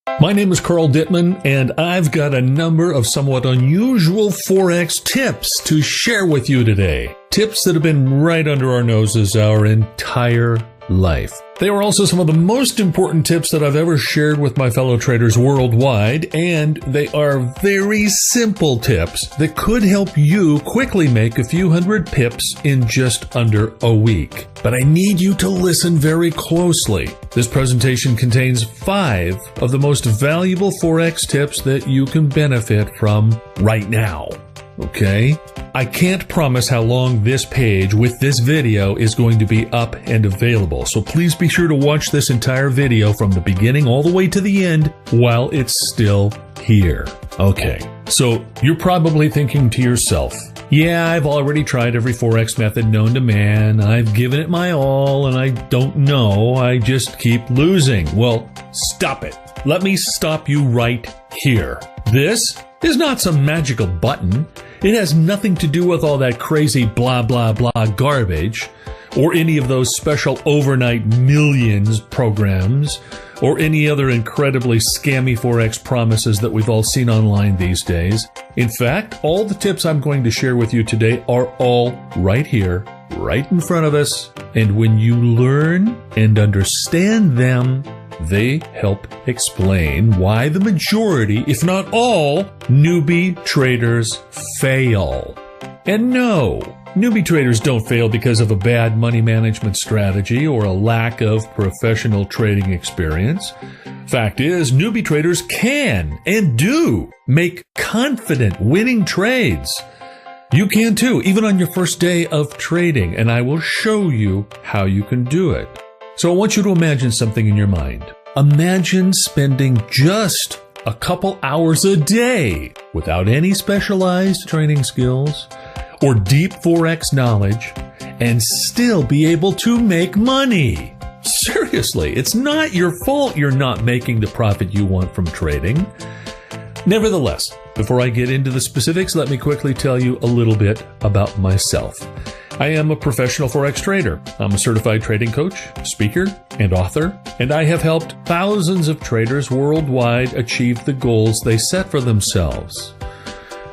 My name is Carl Dittman, and I've got a number of somewhat unusual Forex tips to share with you today. Tips that have been right under our noses our entire life. They are also some of the most important tips that I've ever shared with my fellow traders worldwide, and they are very simple tips that could help you quickly make a few hundred pips in just under a week. But I need you to listen very closely. This presentation contains 5 of the most valuable Forex tips that you can benefit from right now. Okay? I can't promise how long this page with this video is going to be up and available, so please be sure to watch this entire video from the beginning all the way to the end while it's still here. Okay, so you're probably thinking to yourself, yeah, I've already tried every Forex method known to man, I've given it my all, and I don't know, I just keep losing. Well, stop it. Let me stop you right here. This is not some magical button. It has nothing to do with all that crazy blah blah blah garbage, or any of those special overnight millions programs, or any other incredibly scammy Forex promises that we've all seen online these days. In fact, all the tips I'm going to share with you today are all right here, right in front of us, and when you learn and understand them, they help explain why the majority, if not all, newbie traders fail. And no, newbie traders don't fail because of a bad money management strategy or a lack of professional trading experience. Fact is, newbie traders can and do make confident winning trades. You can too, even on your first day of trading, and I will show you how you can do it. So I want you to imagine something in your mind. Imagine spending just a couple hours a day without any specialized training skills or deep Forex knowledge and still be able to make money. Seriously, it's not your fault you're not making the profit you want from trading. Nevertheless, before I get into the specifics, let me quickly tell you a little bit about myself. I am a professional Forex trader. I'm a certified trading coach, speaker, and author, and I have helped thousands of traders worldwide achieve the goals they set for themselves.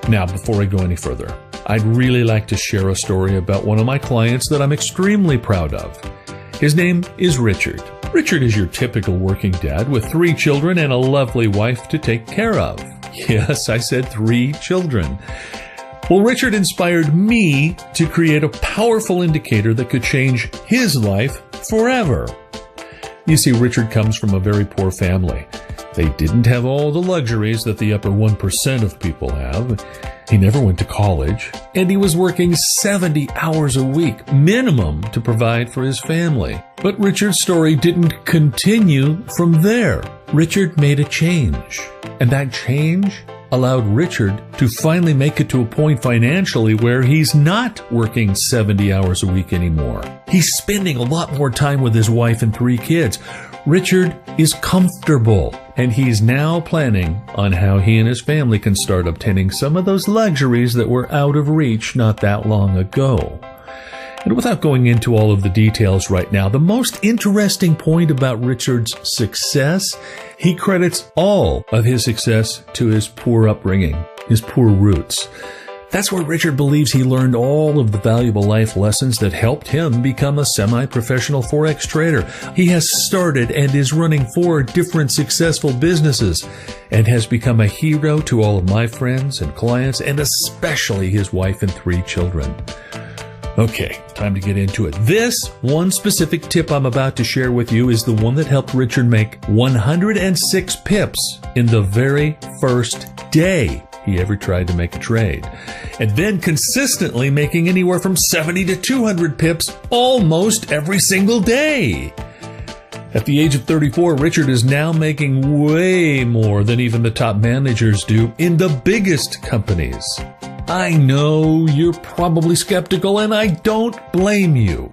Now, before I go any further, I'd really like to share a story about one of my clients that I'm extremely proud of. His name is Richard. Richard is your typical working dad with 3 children and a lovely wife to take care of. Yes, I said 3 children. Well, Richard inspired me to create a powerful indicator that could change his life forever. You see, Richard comes from a very poor family. They didn't have all the luxuries that the upper 1% of people have. He never went to college, and he was working 70 hours a week minimum to provide for his family. But Richard's story didn't continue from there. Richard made a change, and that change allowed Richard to finally make it to a point financially where he's not working 70 hours a week anymore. He's spending a lot more time with his wife and 3 kids. Richard is comfortable, and he's now planning on how he and his family can start obtaining some of those luxuries that were out of reach not that long ago. And without going into all of the details right now, the most interesting point about Richard's success, he credits all of his success to his poor upbringing, his poor roots. That's where Richard believes he learned all of the valuable life lessons that helped him become a semi-professional Forex trader. He has started and is running 4 different successful businesses and has become a hero to all of my friends and clients, and especially his wife and 3 children. Okay, time to get into it. This one specific tip I'm about to share with you is the one that helped Richard make 106 pips in the very first day he ever tried to make a trade, and then consistently making anywhere from 70 to 200 pips almost every single day. At the age of 34, Richard is now making way more than even the top managers do in the biggest companies. I know you're probably skeptical, and I don't blame you.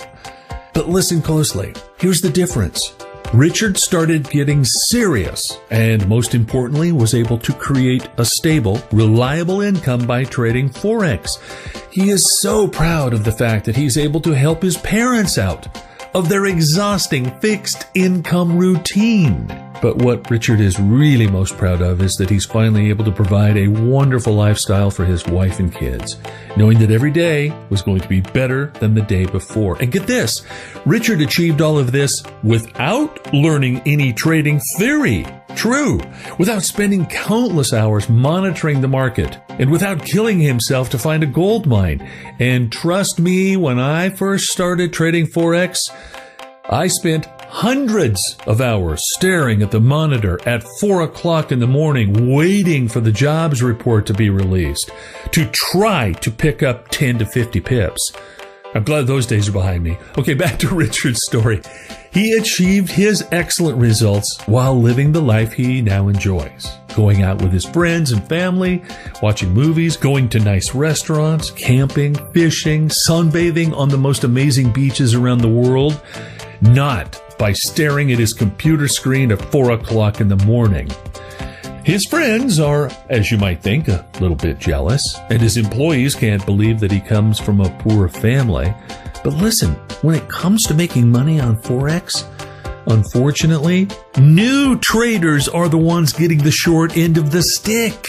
But listen closely. Here's the difference. Richard started getting serious, and most importantly, was able to create a stable, reliable income by trading Forex. He is so proud of the fact that he's able to help his parents out of their exhausting fixed income routine. But what Richard is really most proud of is that he's finally able to provide a wonderful lifestyle for his wife and kids, knowing that every day was going to be better than the day before. And get this, Richard achieved all of this without learning any trading theory. True, without spending countless hours monitoring the market, and without killing himself to find a gold mine. And trust me, when I first started trading forex, I spent hundreds of hours staring at the monitor at 4 o'clock in the morning, waiting for the jobs report to be released to try to pick up 10 to 50 pips. I'm glad those days are behind me. Okay, back to Richard's story. He achieved his excellent results while living the life he now enjoys. Going out with his friends and family, watching movies, going to nice restaurants, camping, fishing, sunbathing on the most amazing beaches around the world. Not by staring at his computer screen at 4 o'clock in the morning. His friends are, as you might think, a little bit jealous, and his employees can't believe that he comes from a poor family. But listen, when it comes to making money on forex, unfortunately, new traders are the ones getting the short end of the stick.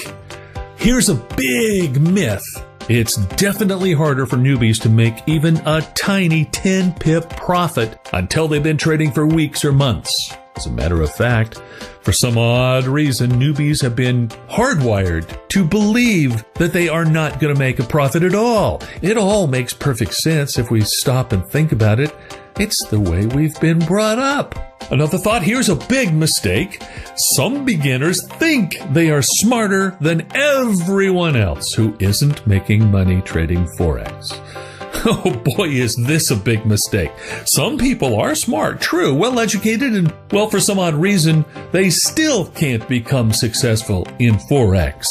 Here's a big myth. It's definitely harder for newbies to make even a tiny 10 pip profit until they've been trading for weeks or months. As a matter of fact, for some odd reason, newbies have been hardwired to believe that they are not going to make a profit at all. It all makes perfect sense if we stop and think about it. It's the way we've been brought up. Another thought, here's a big mistake. Some beginners think they are smarter than everyone else who isn't making money trading forex. Oh boy, is this a big mistake. Some people are smart, true, well-educated, and, well, for some odd reason, they still can't become successful in forex.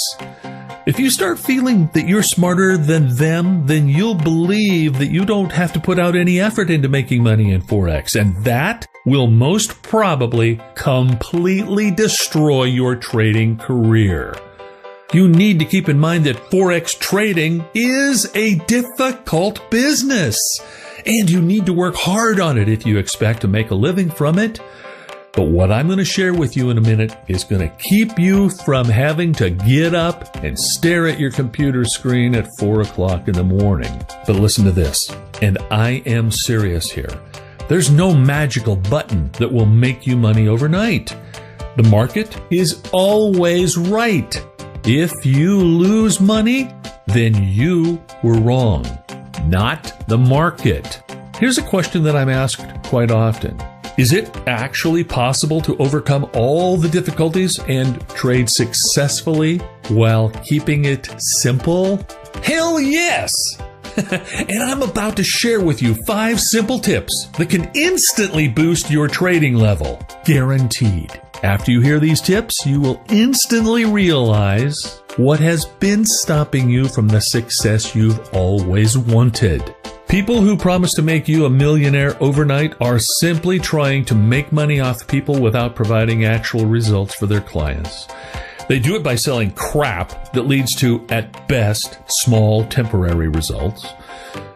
If you start feeling that you're smarter than them, then you'll believe that you don't have to put out any effort into making money in forex, and that will most probably completely destroy your trading career. You need to keep in mind that forex trading is a difficult business, and you need to work hard on it if you expect to make a living from it. But what I'm going to share with you in a minute is going to keep you from having to get up and stare at your computer screen at 4 o'clock in the morning. But listen to this, and I am serious here. There's no magical button that will make you money overnight. The market is always right. If you lose money, then you were wrong, not the market. Here's a question that I'm asked quite often. Is it actually possible to overcome all the difficulties and trade successfully while keeping it simple? Hell yes! And I'm about to share with you 5 simple tips that can instantly boost your trading level. Guaranteed. After you hear these tips, you will instantly realize what has been stopping you from the success you've always wanted. People who promise to make you a millionaire overnight are simply trying to make money off people without providing actual results for their clients. They do it by selling crap that leads to, at best, small temporary results.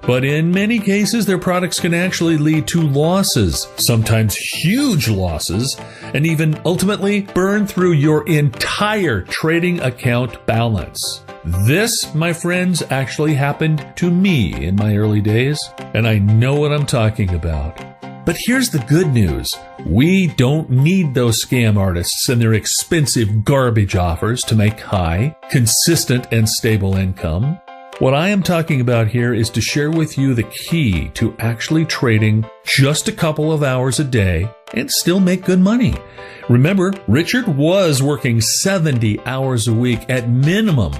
But in many cases, their products can actually lead to losses, sometimes huge losses, and even ultimately burn through your entire trading account balance. This, my friends, actually happened to me in my early days, and I know what I'm talking about. But here's the good news. We don't need those scam artists and their expensive garbage offers to make high, consistent, and stable income. What I am talking about here is to share with you the key to actually trading just a couple of hours a day and still make good money. Remember, Richard was working 70 hours a week at minimum.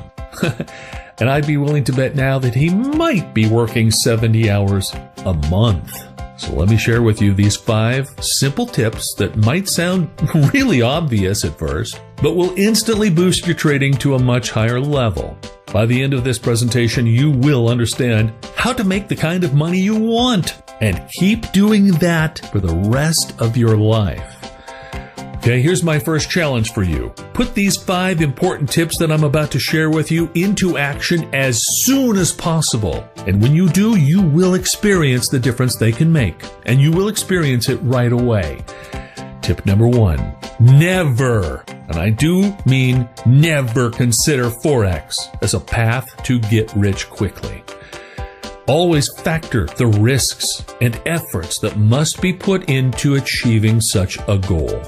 And I'd be willing to bet now that he might be working 70 hours a month. So let me share with you these 5 simple tips that might sound really obvious at first, but will instantly boost your trading to a much higher level. By the end of this presentation, you will understand how to make the kind of money you want and keep doing that for the rest of your life. Okay, here's my first challenge for you. put these 5 important tips that I'm about to share with you into action as soon as possible. And when you do, you will experience the difference they can make. And you will experience it right away. Tip number 1, never, and I do mean never, consider forex as a path to get rich quickly. Always factor the risks and efforts that must be put into achieving such a goal.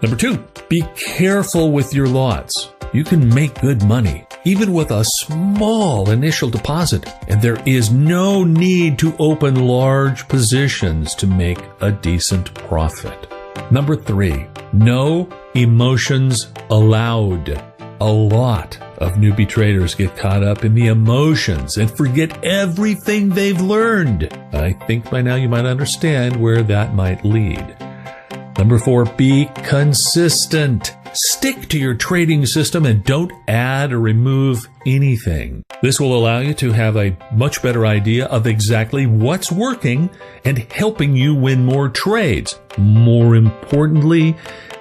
Number 2, be careful with your lots. You can make good money, even with a small initial deposit, and there is no need to open large positions to make a decent profit. Number 3, no emotions allowed. A lot of newbie traders get caught up in the emotions and forget everything they've learned. I think by now you might understand where that might lead. Number 4, be consistent. Stick to your trading system and don't add or remove anything. This will allow you to have a much better idea of exactly what's working and helping you win more trades. More importantly,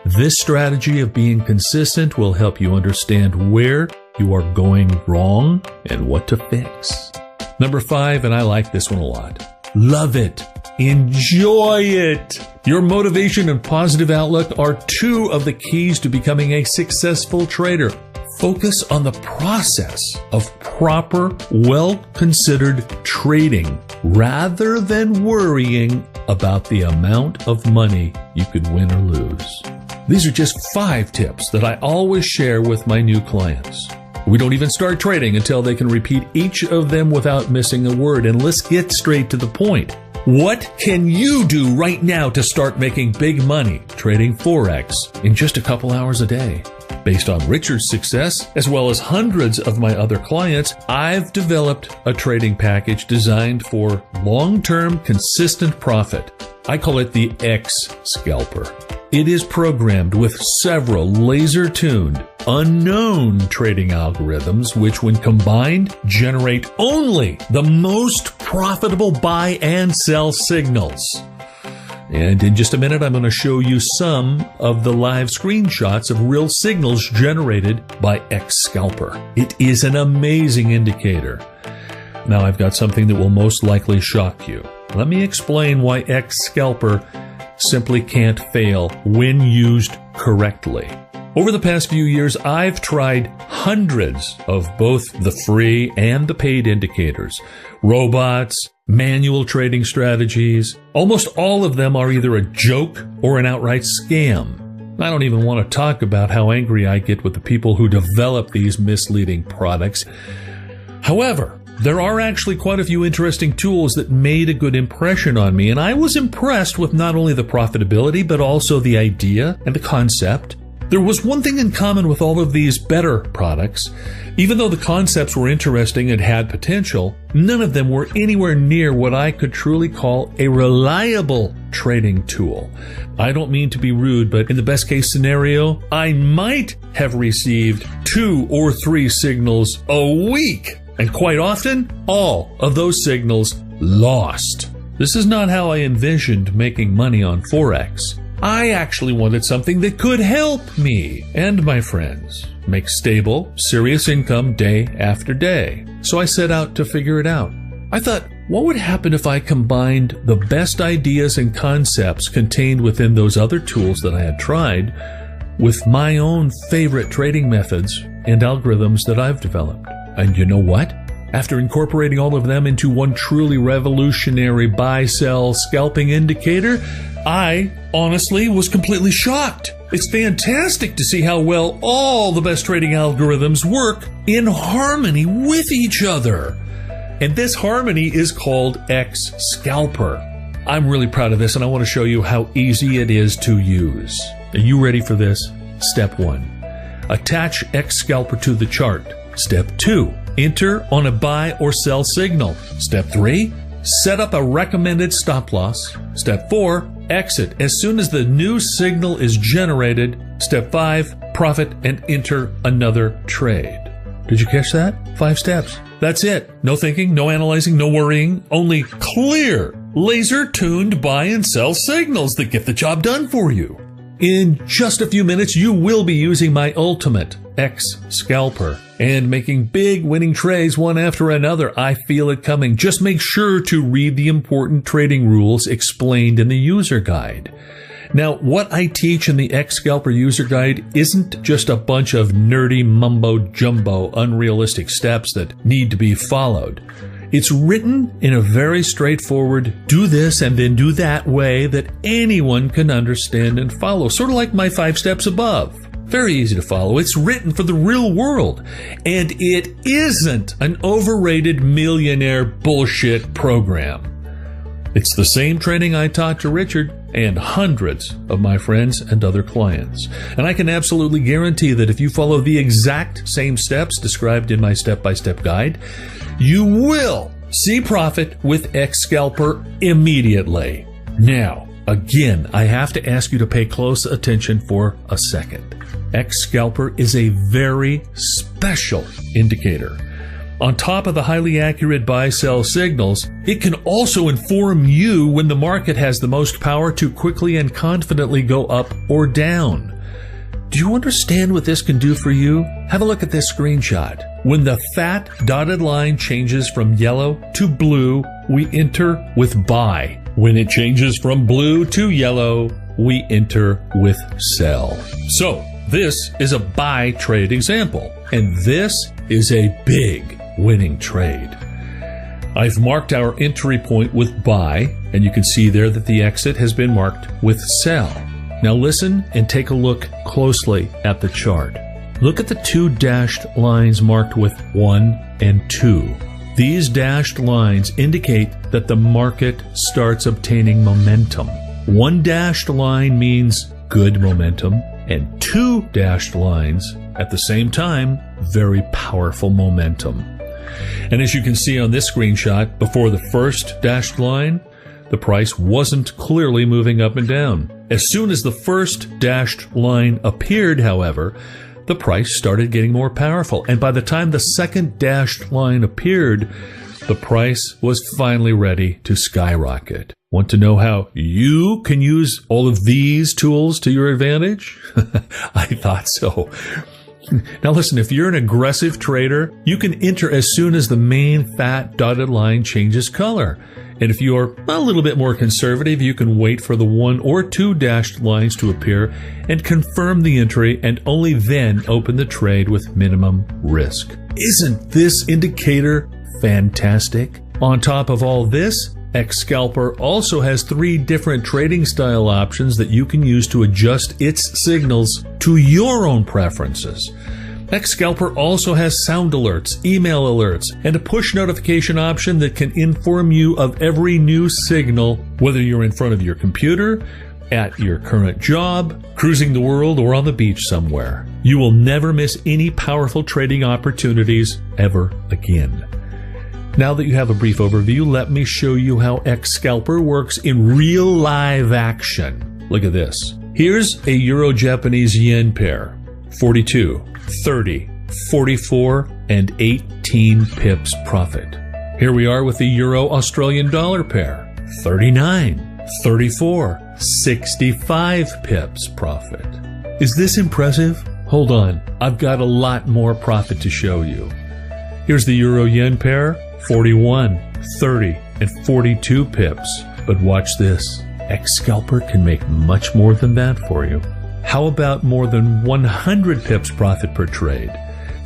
this strategy of being consistent will help you understand where you are going wrong and what to fix. Number 5, and I like this one a lot, love it. Enjoy it. Your motivation and positive outlook are 2 of the keys to becoming a successful trader. Focus on the process of proper, well-considered trading rather than worrying about the amount of money you could win or lose. These are just 5 tips that I always share with my new clients. We don't even start trading until they can repeat each of them without missing a word. And let's get straight to the point. What can you do right now to start making big money trading forex in just a couple hours a day? Based on Richard's success, as well as hundreds of my other clients, I've developed a trading package designed for long-term, consistent profit. I call it the X Scalper. It is programmed with several laser-tuned, unknown trading algorithms, which when combined, generate only the most profitable buy and sell signals. And in just a minute, I'm going to show you some of the live screenshots of real signals generated by X Scalper. It is an amazing indicator. Now I've got something that will most likely shock you. Let me explain why X Scalper simply can't fail when used correctly. Over the past few years, I've tried hundreds of both the free and the paid indicators, robots, manual trading strategies. Almost all of them are either a joke or an outright scam. I don't even want to talk about how angry I get with the people who develop these misleading products. However, there are actually quite a few interesting tools that made a good impression on me, and I was impressed with not only the profitability, but also the idea and the concept. There was one thing in common with all of these better products. Even though the concepts were interesting and had potential, none of them were anywhere near what I could truly call a reliable trading tool. I don't mean to be rude, but in the best case scenario, I might have received 2 or 3 signals a week. And quite often, all of those signals lost. This is not how I envisioned making money on forex. I actually wanted something that could help me and my friends make stable, serious income day after day. So I set out to figure it out. I thought, what would happen if I combined the best ideas and concepts contained within those other tools that I had tried with my own favorite trading methods and algorithms that I've developed? And you know what? After incorporating all of them into one truly revolutionary buy-sell scalping indicator, I honestly was completely shocked. It's fantastic to see how well all the best trading algorithms work in harmony with each other. And this harmony is called X Scalper. I'm really proud of this, and I want to show you how easy it is to use. Are you ready for this? Step 1. Attach X Scalper to the chart. Step 2. Enter on a buy or sell signal. Step 3. Set up a recommended stop loss. Step 4. Exit as soon as the new signal is generated. Step 5. Profit and enter another trade. Did you catch that? 5 steps. That's it. No thinking, no analyzing, no worrying. Only clear, laser-tuned buy and sell signals that get the job done for you. In just a few minutes, you will be using my ultimate X Scalper and making big winning trades one after another. I feel it coming. Just make sure to read the important trading rules explained in the user guide. Now, what I teach in the X Scalper user guide isn't just a bunch of nerdy mumbo-jumbo unrealistic steps that need to be followed. It's written in a very straightforward, do this and then do that way that anyone can understand and follow, sort of like my 5 steps above. Very easy to follow. It's written for the real world. And it isn't an overrated millionaire bullshit program. It's the same training I taught to Richard and hundreds of my friends and other clients. And I can absolutely guarantee that if you follow the exact same steps described in my step-by-step guide, you will see profit with X Scalper immediately. Now, again, I have to ask you to pay close attention for a second. X Scalper is a very special indicator. On top of the highly accurate buy-sell signals, it can also inform you when the market has the most power to quickly and confidently go up or down. Do you understand what this can do for you? Have a look at this screenshot. When the fat dotted line changes from yellow to blue, we enter with buy. When it changes from blue to yellow, we enter with sell. So, this is a buy trade example, and this is a big winning trade. I've marked our entry point with buy, and you can see there that the exit has been marked with sell. Now listen and take a look closely at the chart. Look at the 2 dashed lines marked with 1 and 2. These dashed lines indicate that the market starts obtaining momentum. 1 dashed line means good momentum, and 2 dashed lines at the same time, very powerful momentum. And as you can see on this screenshot, before the first dashed line, the price wasn't clearly moving up and down. As soon as the first dashed line appeared, however, the price started getting more powerful. And by the time the second dashed line appeared, the price was finally ready to skyrocket. Want to know how you can use all of these tools to your advantage? I thought so. Now listen, if you're an aggressive trader, you can enter as soon as the main fat dotted line changes color. And if you're a little bit more conservative, you can wait for the 1 or 2 dashed lines to appear and confirm the entry, and only then open the trade with minimum risk. Isn't this indicator fantastic? On top of all this, X Scalper also has 3 different trading style options that you can use to adjust its signals to your own preferences. X Scalper also has sound alerts, email alerts, and a push notification option that can inform you of every new signal, whether you're in front of your computer, at your current job, cruising the world, or on the beach somewhere. You will never miss any powerful trading opportunities ever again. Now that you have a brief overview, let me show you how X Scalper works in real live action. Look at this. Here's a Euro-Japanese yen pair. 42, 30, 44, and 18 pips profit. Here we are with the Euro-Australian dollar pair. 39, 34, 65 pips profit. Is this impressive? Hold on, I've got a lot more profit to show you. Here's the Euro-Yen pair. 41, 30, and 42 pips. But watch this. X Scalper can make much more than that for you. How about more than 100 pips profit per trade?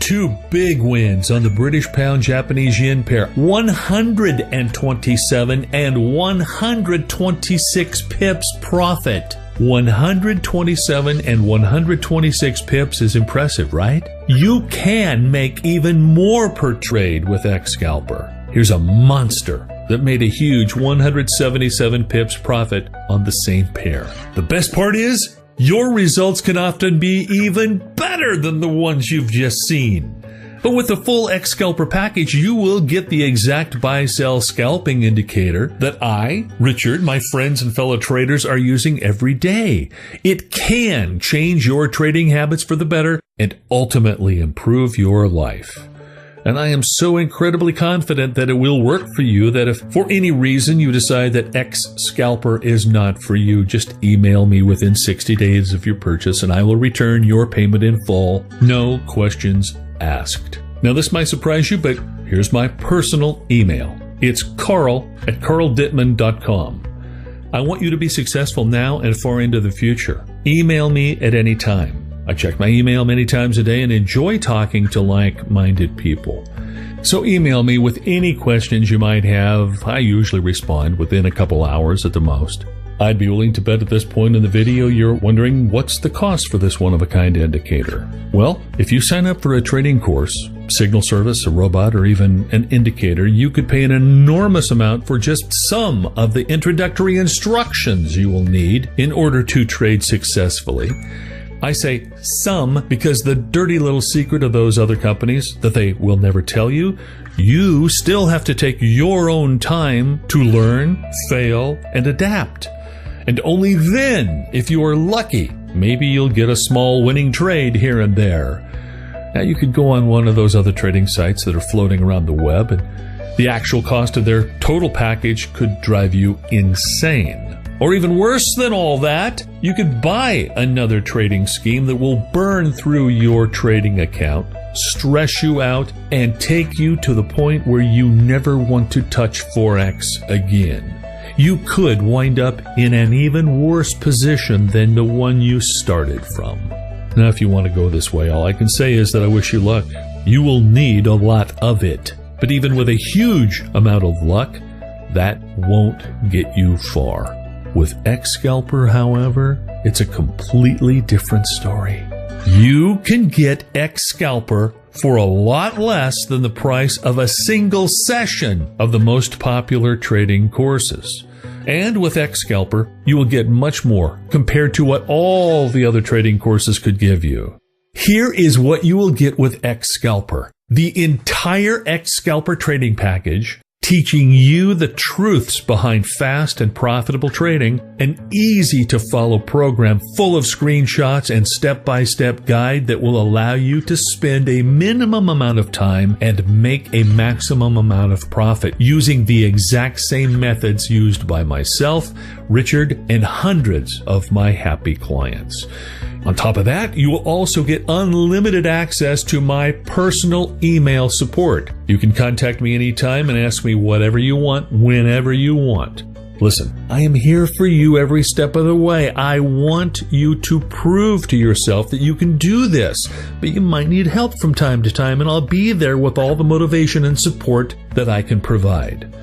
2 big wins on the British pound Japanese yen pair. 127 and 126 pips profit. 127 and 126 pips is impressive, right? You can make even more per trade with X Scalper. Here's a monster that made a huge 177 pips profit on the same pair. The best part is, your results can often be even better than the ones you've just seen. But with the full X Scalper package, you will get the exact buy-sell scalping indicator that I, Richard, my friends and fellow traders are using every day. It can change your trading habits for the better and ultimately improve your life. And I am so incredibly confident that it will work for you that if for any reason you decide that X Scalper is not for you, just email me within 60 days of your purchase and I will return your payment in full. No questions asked. Now this might surprise you, but here's my personal email. It's carl@carldittman.com. I want you to be successful now and far into the future. Email me at any time. I check my email many times a day and enjoy talking to like-minded people. So email me with any questions you might have. I usually respond within a couple hours at the most. I'd be willing to bet at this point in the video you're wondering what's the cost for this one-of-a-kind indicator. Well, if you sign up for a trading course, signal service, a robot, or even an indicator, you could pay an enormous amount for just some of the introductory instructions you will need in order to trade successfully. I say some because the dirty little secret of those other companies that they will never tell you, you still have to take your own time to learn, fail, and adapt. And only then, if you are lucky, maybe you'll get a small winning trade here and there. Now you could go on one of those other trading sites that are floating around the web, and the actual cost of their total package could drive you insane. Or even worse than all that, you could buy another trading scheme that will burn through your trading account, stress you out, and take you to the point where you never want to touch forex again. You could wind up in an even worse position than the one you started from. Now, if you want to go this way, all I can say is that I wish you luck. You will need a lot of it. But even with a huge amount of luck, that won't get you far. With X Scalper, however, it's a completely different story. You can get X Scalper for a lot less than the price of a single session of the most popular trading courses. And with X Scalper, you will get much more compared to what all the other trading courses could give you. Here is what you will get with X Scalper. The entire X Scalper trading package, teaching you the truths behind fast and profitable trading, an easy-to-follow program full of screenshots and step-by-step guide that will allow you to spend a minimum amount of time and make a maximum amount of profit using the exact same methods used by myself, Richard, and hundreds of my happy clients. On top of that, you will also get unlimited access to my personal email support. You can contact me anytime and ask me whatever you want, whenever you want. Listen, I am here for you every step of the way. I want you to prove to yourself that you can do this, but you might need help from time to time, and I'll be there with all the motivation and support that I can provide.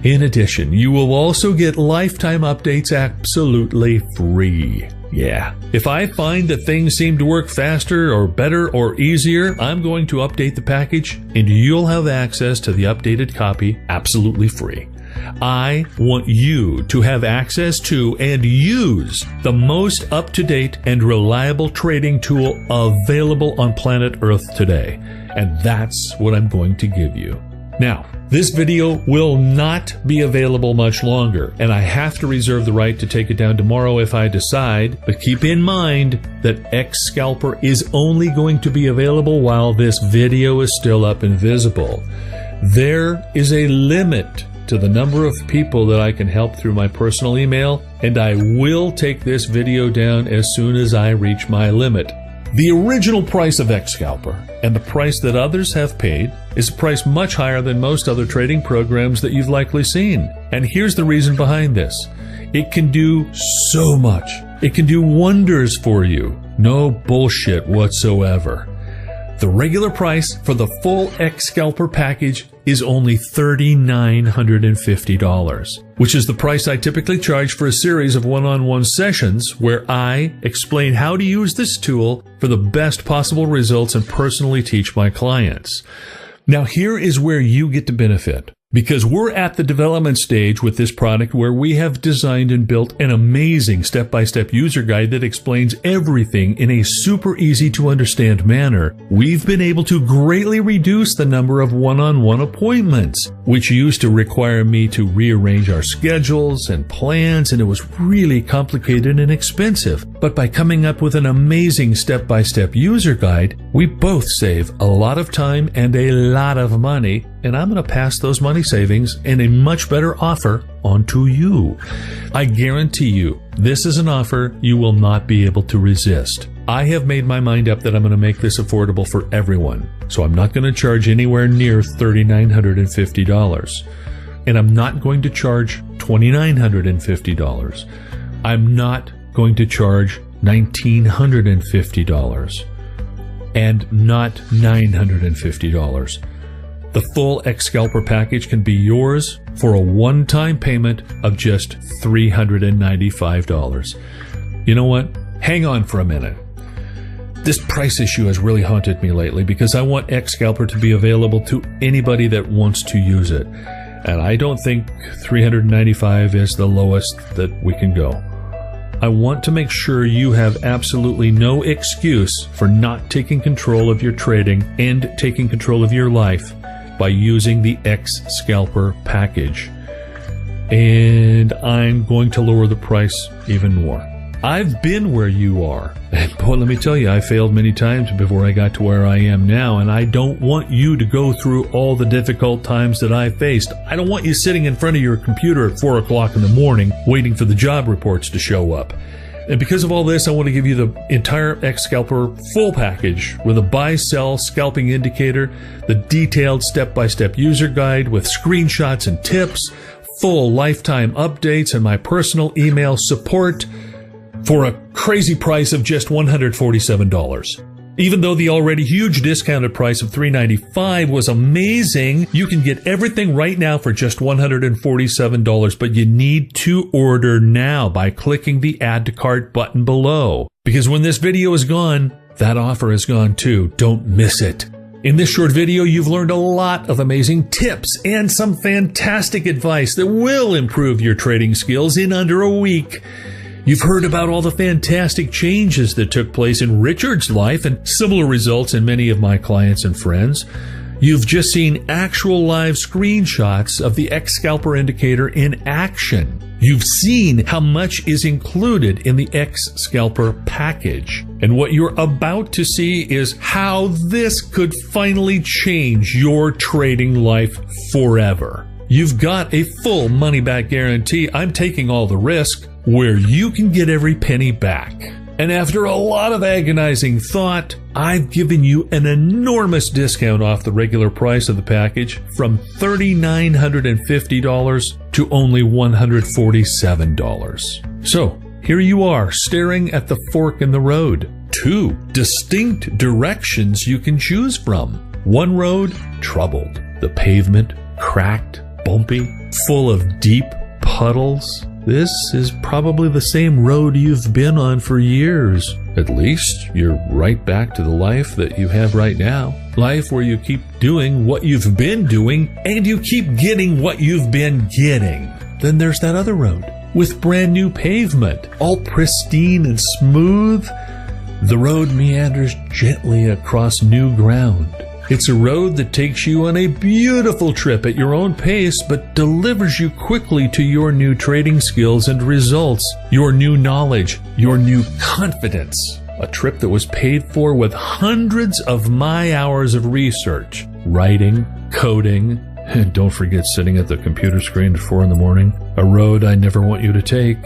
In addition, you will also get lifetime updates absolutely free. Yeah. If I find that things seem to work faster or better or easier, I'm going to update the package and you'll have access to the updated copy absolutely free. I want you to have access to and use the most up-to-date and reliable trading tool available on planet Earth today. And that's what I'm going to give you. Now, this video will not be available much longer, and I have to reserve the right to take it down tomorrow if I decide, but keep in mind that X Scalper is only going to be available while this video is still up and visible. There is a limit to the number of people that I can help through my personal email, and I will take this video down as soon as I reach my limit. The original price of X Scalper and the price that others have paid is a price much higher than most other trading programs that you've likely seen. And here's the reason behind this. It can do so much. It can do wonders for you. No bullshit whatsoever. The regular price for the full X Scalper package is only $3,950, which is the price I typically charge for a series of one-on-one sessions where I explain how to use this tool for the best possible results and personally teach my clients. Now here is where you get to benefit. Because we're at the development stage with this product where we have designed and built an amazing step-by-step user guide that explains everything in a super easy to understand manner. We've been able to greatly reduce the number of one-on-one appointments, which used to require me to rearrange our schedules and plans, and it was really complicated and expensive. But by coming up with an amazing step-by-step user guide, we both save a lot of time and a lot of money, and I'm going to pass those money savings and a much better offer onto you. I guarantee you, this is an offer you will not be able to resist. I have made my mind up that I'm going to make this affordable for everyone, so I'm not going to charge anywhere near $3,950, and I'm not going to charge $2,950. I'm not going to charge $1,950 and not $950. The full X Scalper package can be yours for a one-time payment of just $395. You know what? Hang on for a minute. This price issue has really haunted me lately because I want X Scalper to be available to anybody that wants to use it. And I don't think $395 is the lowest that we can go. I want to make sure you have absolutely no excuse for not taking control of your trading and taking control of your life by using the X Scalper package. And I'm going to lower the price even more. I've been where you are. And boy, let me tell you, I failed many times before I got to where I am now, and I don't want you to go through all the difficult times that I faced. I don't want you sitting in front of your computer at 4 o'clock in the morning waiting for the job reports to show up. And because of all this, I want to give you the entire X Scalper full package with a buy-sell scalping indicator, the detailed step-by-step user guide with screenshots and tips, full lifetime updates, and my personal email support for a crazy price of just $147. Even though the already huge discounted price of $395 was amazing, you can get everything right now for just $147, but you need to order now by clicking the Add to Cart button below. Because when this video is gone, that offer is gone too. Don't miss it. In this short video, you've learned a lot of amazing tips and some fantastic advice that will improve your trading skills in under a week. You've heard about all the fantastic changes that took place in Richard's life and similar results in many of my clients and friends. You've just seen actual live screenshots of the X Scalper indicator in action. You've seen how much is included in the X Scalper package. And what you're about to see is how this could finally change your trading life forever. You've got a full money-back guarantee. I'm taking all the risk, where you can get every penny back. And after a lot of agonizing thought, I've given you an enormous discount off the regular price of the package from $3,950 to only $147. So here you are, staring at the fork in the road. Two distinct directions you can choose from. One road, troubled. The pavement, cracked, bumpy, full of deep puddles. This is probably the same road you've been on for years. At least you're right back to the life that you have right now. Life where you keep doing what you've been doing and you keep getting what you've been getting. Then there's that other road with brand new pavement, all pristine and smooth. The road meanders gently across new ground. It's a road that takes you on a beautiful trip at your own pace, but delivers you quickly to your new trading skills and results, your new knowledge, your new confidence. A trip that was paid for with hundreds of my hours of research, writing, coding, and don't forget sitting at the computer screen at 4 in the morning. A road I never want you to take.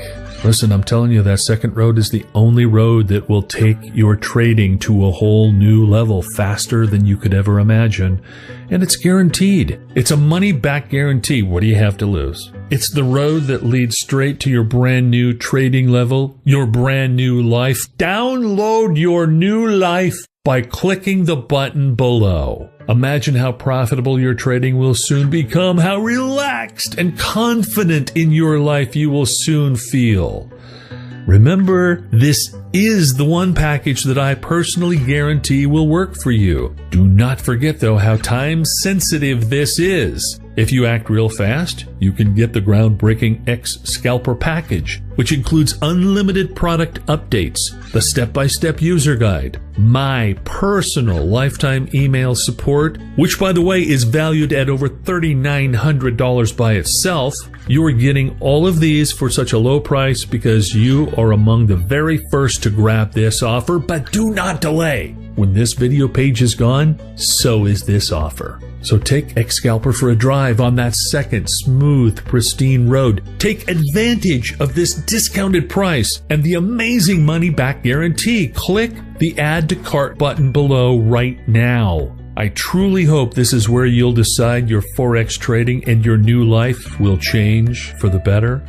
Listen, I'm telling you, that second road is the only road that will take your trading to a whole new level faster than you could ever imagine. And it's guaranteed. It's a money-back guarantee. What do you have to lose? It's the road that leads straight to your brand new trading level, your brand new life. Download your new life by clicking the button below. Imagine how profitable your trading will soon become, how relaxed and confident in your life you will soon feel. Remember, this is the one package that I personally guarantee will work for you. Do not forget, though, how time sensitive this is. If you act real fast, you can get the groundbreaking X Scalper package, which includes unlimited product updates, the step-by-step user guide, my personal lifetime email support, which by the way is valued at over $3,900 by itself. You are getting all of these for such a low price because you are among the very first to grab this offer, but do not delay. When this video page is gone, so is this offer. So take X Scalper for a drive on that second smooth, pristine road. Take advantage of this discounted price and the amazing money back guarantee. Click the Add to Cart button below right now. I truly hope this is where you'll decide your forex trading and your new life will change for the better.